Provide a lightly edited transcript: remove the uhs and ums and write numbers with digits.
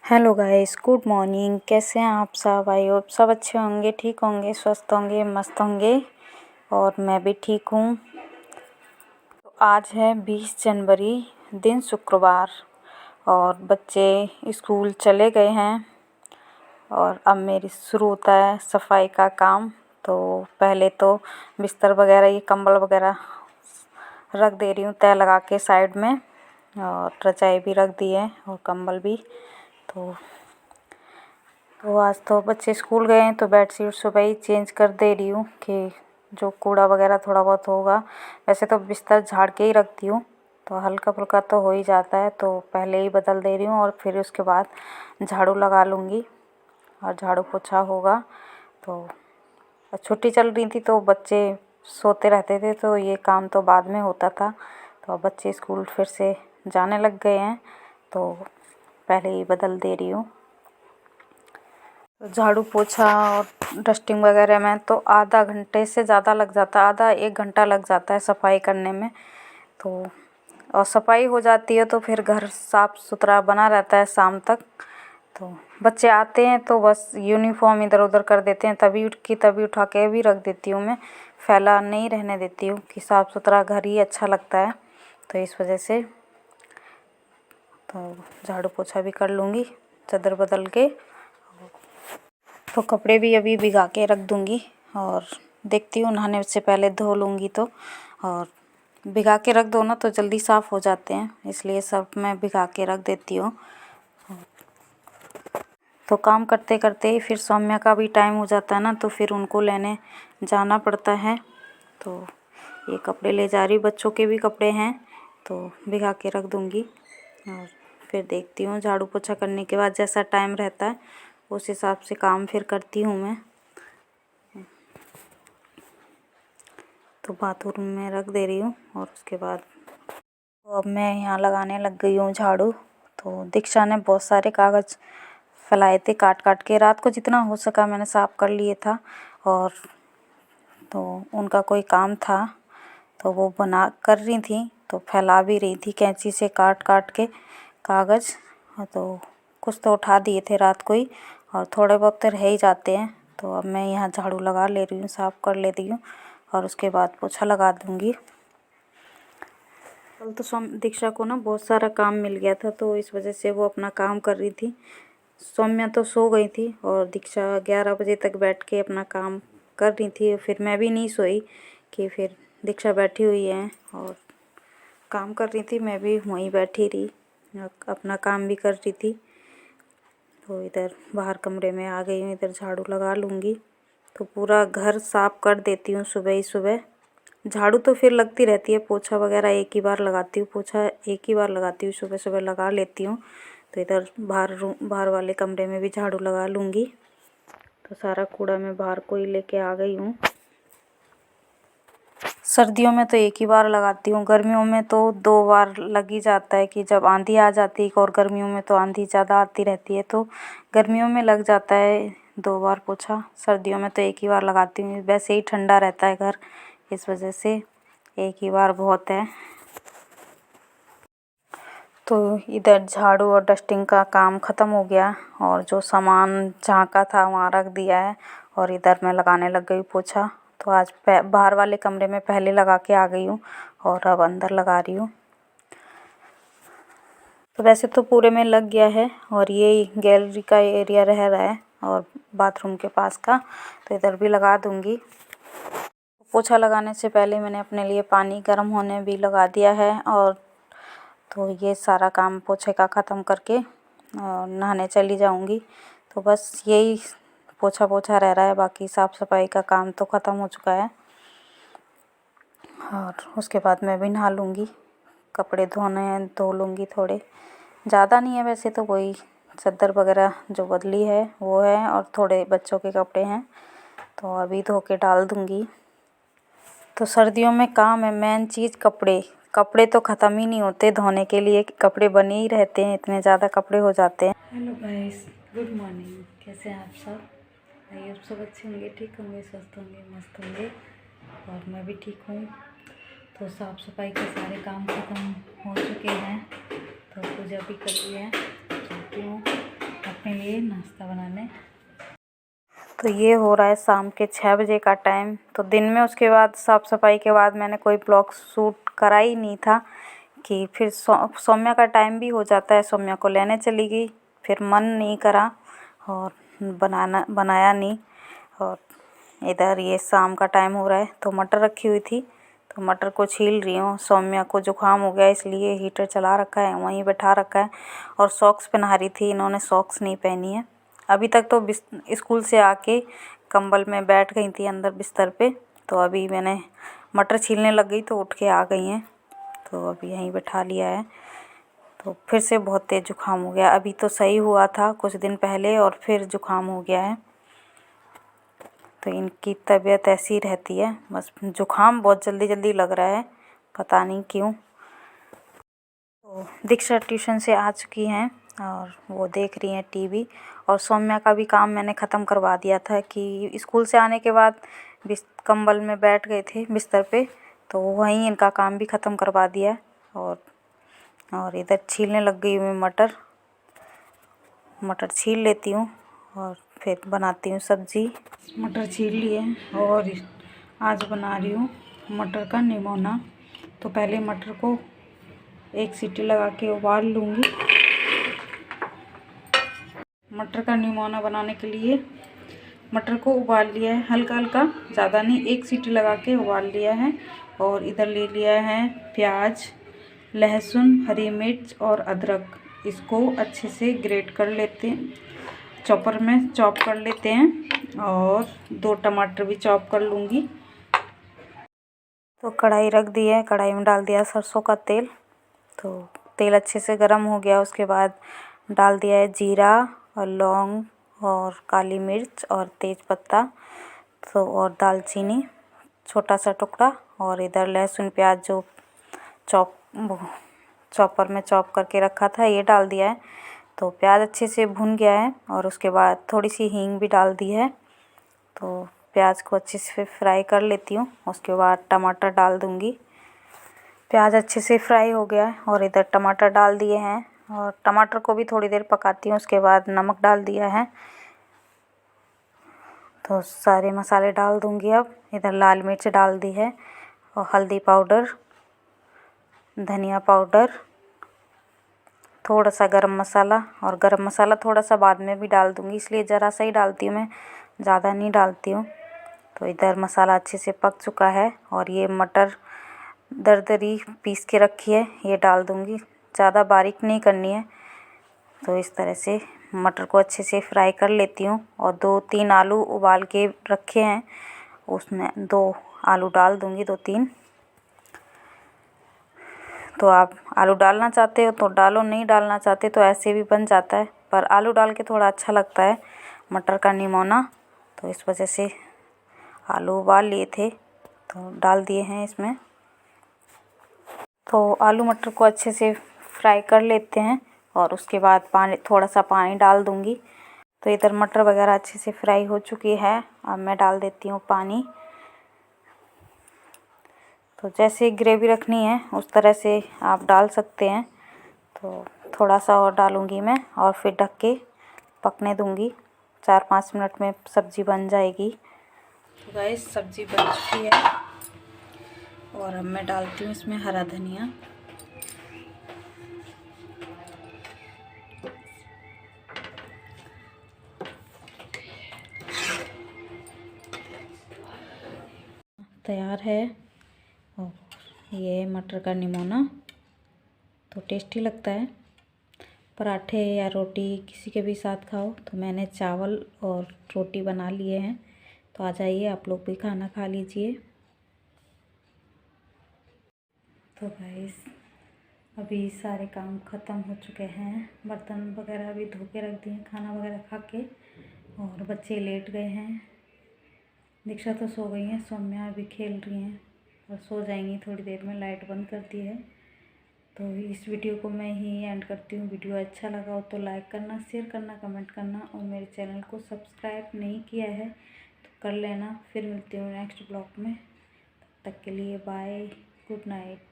Hello guys, good morning. कैसे हैं आप सब? आई होप सब अच्छे होंगे, ठीक होंगे, स्वस्थ होंगे, मस्त होंगे। और मैं भी ठीक हूँ। तो आज है 20 जनवरी, दिन शुक्रवार, और बच्चे स्कूल चले गए हैं। और अब मेरी शुरू होता है सफाई का काम। तो पहले तो बिस्तर वगैरह, ये कंबल वगैरह रख दे रही हूँ तह लगा के साइड में, और रजाई भी रख दी है और कंबल भी। तो आज तो बच्चे स्कूल गए हैं, तो बेडशीट सुबह ही चेंज कर दे रही हूँ कि जो कूड़ा वगैरह थोड़ा बहुत होगा। वैसे तो बिस्तर झाड़ के ही रखती हूँ, तो हल्का फुल्का तो हो ही जाता है, तो पहले ही बदल दे रही हूँ और फिर उसके बाद झाड़ू लगा लूँगी और झाड़ू पोछा होगा। तो छुट्टी चल रही थी तो बच्चे सोते रहते थे, तो ये काम तो बाद में होता था। तो अब बच्चे स्कूल फिर से जाने लग गए हैं, तो पहले ही बदल दे रही हूँ। तो झाड़ू पोछा और डस्टिंग वगैरह में तो आधा घंटे से ज़्यादा लग जाता है, आधा 1 घंटा लग जाता है सफाई करने में। तो और सफाई हो जाती है तो फिर घर साफ़ सुथरा बना रहता है शाम तक। तो बच्चे आते हैं तो बस यूनिफॉर्म इधर उधर कर देते हैं, तभी उठा के भी रख देती हूँ मैं। फैला नहीं रहने देती हूँ कि साफ़ सुथरा घर ही अच्छा लगता है, तो इस वजह से। तो झाड़ू पोछा भी कर लूँगी चादर बदल के। तो कपड़े भी अभी भिगा के रख दूँगी, और देखती हूँ नहाने से पहले धो लूँगी। तो और भिगा के रख दो ना तो जल्दी साफ़ हो जाते हैं, इसलिए सब मैं भिगा के रख देती हूँ। तो काम करते करते ही फिर सौम्या का भी टाइम हो जाता है ना, तो फिर उनको लेने जाना पड़ता है। तो ये कपड़े ले जा रही, बच्चों के भी कपड़े हैं, तो भिगा के रख दूँगी। और फिर देखती हूँ झाड़ू पोछा करने के बाद जैसा टाइम रहता है उस हिसाब से काम फिर करती हूँ मैं। तो बाथरूम में रख दे रही हूँ, और उसके बाद तो अब मैं यहाँ लगाने लग गई हूँ झाड़ू। तो दीक्षा ने बहुत सारे कागज़ फैलाए थे काट काट के, रात को जितना हो सका मैंने साफ़ कर लिए था। और तो उनका कोई काम था तो वो बना कर रही थी, तो फैला भी रही थी कैंची से काट काट के कागज़। तो कुछ तो उठा दिए थे रात को ही, और थोड़े बहुत तो रह ही जाते हैं। तो अब मैं यहाँ झाड़ू लगा ले रही हूँ, साफ़ कर ले रही हूँ, और उसके बाद पोछा लगा दूँगी। कल तो दीक्षा को ना बहुत सारा काम मिल गया था, तो इस वजह से वो अपना काम कर रही थी। सौम्या तो सो गई थी और दीक्षा 11 बजे तक बैठ के अपना काम कर रही थी। फिर मैं भी नहीं सोई कि फिर दीक्षा बैठी हुई है और काम कर रही थी, मैं भी वहीं बैठी रही, अपना काम भी कर रही थी। तो इधर बाहर कमरे में आ गई हूँ, इधर झाड़ू लगा लूँगी। तो पूरा घर साफ़ कर देती हूँ सुबह ही सुबह। झाड़ू तो फिर लगती रहती है, पोछा वगैरह एक ही बार लगाती हूँ, पोछा एक ही बार लगाती हूँ, सुबह सुबह लगा लेती हूँ। तो इधर बाहर वाले कमरे में भी झाड़ू लगा लूँगी। तो सारा कूड़ा मैं बाहर को ही लेके आ गई हूँ। सर्दियों में तो एक ही बार लगाती हूँ, गर्मियों में तो 2 बार लग ही जाता है कि जब आंधी आ जाती है, और गर्मियों में तो आंधी ज़्यादा आती रहती है, तो गर्मियों में लग जाता है 2 बार पोछा। सर्दियों में तो एक ही बार लगाती हूँ, वैसे ही ठंडा रहता है घर, इस वजह से एक ही बार बहुत है। तो इधर झाड़ू और डस्टिंग का काम ख़त्म हो गया, और जो सामान जहाँ का था वहाँ रख दिया है, और इधर मैं लगाने लग गई पोछा। तो आज बाहर वाले कमरे में पहले लगा के आ गई हूँ, और अब अंदर लगा रही हूँ। तो वैसे तो पूरे में लग गया है, और ये गैलरी का एरिया रह रहा है और बाथरूम के पास का, तो इधर भी लगा दूँगी। पोछा लगाने से पहले मैंने अपने लिए पानी गर्म होने भी लगा दिया है, और तो ये सारा काम पोछे का ख़त्म करके नहाने चली जाऊँगी। तो बस यही पोछा रह रहा है, बाकी साफ़ सफाई का काम तो ख़त्म हो चुका है। और उसके बाद मैं भी नहा लूँगी, कपड़े धोने हैं धो लूँगी, थोड़े ज़्यादा नहीं है वैसे तो, वही चादर वगैरह जो बदली है वो है, और थोड़े बच्चों के कपड़े हैं, तो अभी धो के डाल दूँगी। तो सर्दियों में काम है मेन चीज़ कपड़े तो ख़त्म ही नहीं होते धोने के लिए, कपड़े बने ही रहते हैं, इतने ज़्यादा कपड़े हो जाते हैं। Hello guys, good morning. कैसे हैं आप सब? आइए आप सब अच्छे होंगे, ठीक होंगे, स्वस्थ होंगे, मस्त होंगे, और मैं भी ठीक हूँ। तो साफ़ सफाई के सारे काम ख़त्म हो चुके हैं, तो पूजा भी कर ली है, चलती हूँ। लिए नाश्ता बनाने। तो ये हो रहा है शाम के 6 बजे का टाइम। तो दिन में उसके बाद साफ़ सफाई के बाद मैंने कोई ब्लॉग शूट करा ही नहीं था कि फिर सौम्या का टाइम भी हो जाता है। सौम्या को लेने चली गई, फिर मन नहीं करा और बनाया नहीं। और इधर ये शाम का टाइम हो रहा है तो मटर रखी हुई थी, तो मटर को छील रही हूँ। सौम्या को जुकाम हो गया इसलिए हीटर चला रखा है, वहीं बैठा रखा है। और सॉक्स पहना रही थी, इन्होंने सॉक्स नहीं पहनी है अभी तक। तो स्कूल से आके कंबल में बैठ गई थी अंदर बिस्तर पे। तो अभी मैंने मटर छीलने लग गई तो उठ के आ गई हैं, तो अभी यहीं बैठा लिया है। तो फिर से बहुत तेज़ जुकाम हो गया। अभी तो सही हुआ था कुछ दिन पहले और फिर जुकाम हो गया है। तो इनकी तबीयत ऐसी रहती है, बस जुकाम बहुत जल्दी जल्दी लग रहा है, पता नहीं क्यों। तो दीक्षा ट्यूशन से आ चुकी हैं और वो देख रही हैं टीवी। और सौम्या का भी काम मैंने ख़त्म करवा दिया था कि स्कूल से आने के बाद कंबल में बैठ गए थे बिस्तर पे, तो वहीं इनका काम भी ख़त्म करवा दिया। और इधर छीलने लग गई मैं मटर छील लेती हूँ और फिर बनाती हूँ सब्ज़ी। मटर छील लिए और आज बना रही हूँ मटर का निमोना। तो पहले मटर को एक सीटी लगा के उबाल लूँगी। मटर का निमोना बनाने के लिए मटर को उबाल लिया है हल्का हल्का, ज़्यादा नहीं, एक सीटी लगा के उबाल लिया है। और इधर ले लिया है प्याज, लहसुन, हरी मिर्च और अदरक। इसको अच्छे से ग्रेट कर लेते हैं, चॉपर में चॉप कर लेते हैं। और 2 टमाटर भी चॉप कर लूँगी। तो कढ़ाई रख दी है, कढ़ाई में डाल दिया सरसों का तेल। तो तेल अच्छे से गर्म हो गया, उसके बाद डाल दिया है जीरा और लौंग और काली मिर्च और तेज पत्ता, तो और दालचीनी छोटा सा टुकड़ा। और इधर लहसुन प्याज जो चॉपर में चॉप करके रखा था ये डाल दिया है। तो प्याज अच्छे से भुन गया है और उसके बाद थोड़ी सी हींग भी डाल दी है। तो प्याज को अच्छे से फ्राई कर लेती हूँ, उसके बाद टमाटर डाल दूँगी। प्याज अच्छे से फ्राई हो गया है और इधर टमाटर डाल दिए हैं और टमाटर को भी थोड़ी देर पकाती हूँ। उसके बाद नमक डाल दिया है, तो सारे मसाले डाल दूँगी। अब इधर लाल मिर्च डाल दी है और हल्दी पाउडर, धनिया पाउडर, थोड़ा सा गरम मसाला। और गरम मसाला थोड़ा सा बाद में भी डाल दूँगी, इसलिए ज़रा सा ही डालती हूँ मैं, ज़्यादा नहीं डालती हूँ। तो इधर मसाला अच्छे से पक चुका है और ये मटर दरदरी पीस के रखी है ये डाल दूँगी, ज़्यादा बारीक नहीं करनी है। तो इस तरह से मटर को अच्छे से फ्राई कर लेती हूँ। और 2-3 आलू उबाल के रखे हैं, उसमें 2 आलू डाल दूँगी, 2-3। तो आप आलू डालना चाहते हो तो डालो, नहीं डालना चाहते तो ऐसे भी बन जाता है, पर आलू डाल के थोड़ा अच्छा लगता है मटर का निमोना। तो इस वजह से आलू उबाल लिए थे तो डाल दिए हैं इसमें। तो आलू मटर को अच्छे से फ्राई कर लेते हैं और उसके बाद थोड़ा सा पानी डाल दूँगी। तो इधर मटर वगैरह अच्छे से फ्राई हो चुकी है, अब मैं डाल देती हूँ पानी। तो जैसे ग्रेवी रखनी है उस तरह से आप डाल सकते हैं। तो थोड़ा सा और डालूँगी मैं और फिर ढक के पकने दूँगी। 4-5 मिनट में सब्ज़ी बन जाएगी। तो गाइस सब्ज़ी बन चुकी है और अब मैं डालती हूँ इसमें हरा धनिया। तैयार है और ये मटर का निमोना। तो टेस्टी लगता है, पराठे या रोटी किसी के भी साथ खाओ। तो मैंने चावल और रोटी बना लिए हैं, तो आ जाइए आप लोग भी खाना खा लीजिए। तो गाइस अभी सारे काम ख़त्म हो चुके हैं, बर्तन वगैरह भी धो के रख दिए, खाना वगैरह खा के, और बच्चे लेट गए हैं। दीक्षा तो सो गई हैं, सौम्या अभी खेल रही हैं और सो जाएंगी थोड़ी देर में, लाइट बंद कर दी है। तो इस वीडियो को मैं ही एंड करती हूँ। वीडियो अच्छा लगा हो तो लाइक करना, शेयर करना, कमेंट करना, और मेरे चैनल को सब्सक्राइब नहीं किया है तो कर लेना। फिर मिलती हूँ नेक्स्ट ब्लॉग में, तब तक के लिए बाय, गुड नाइट।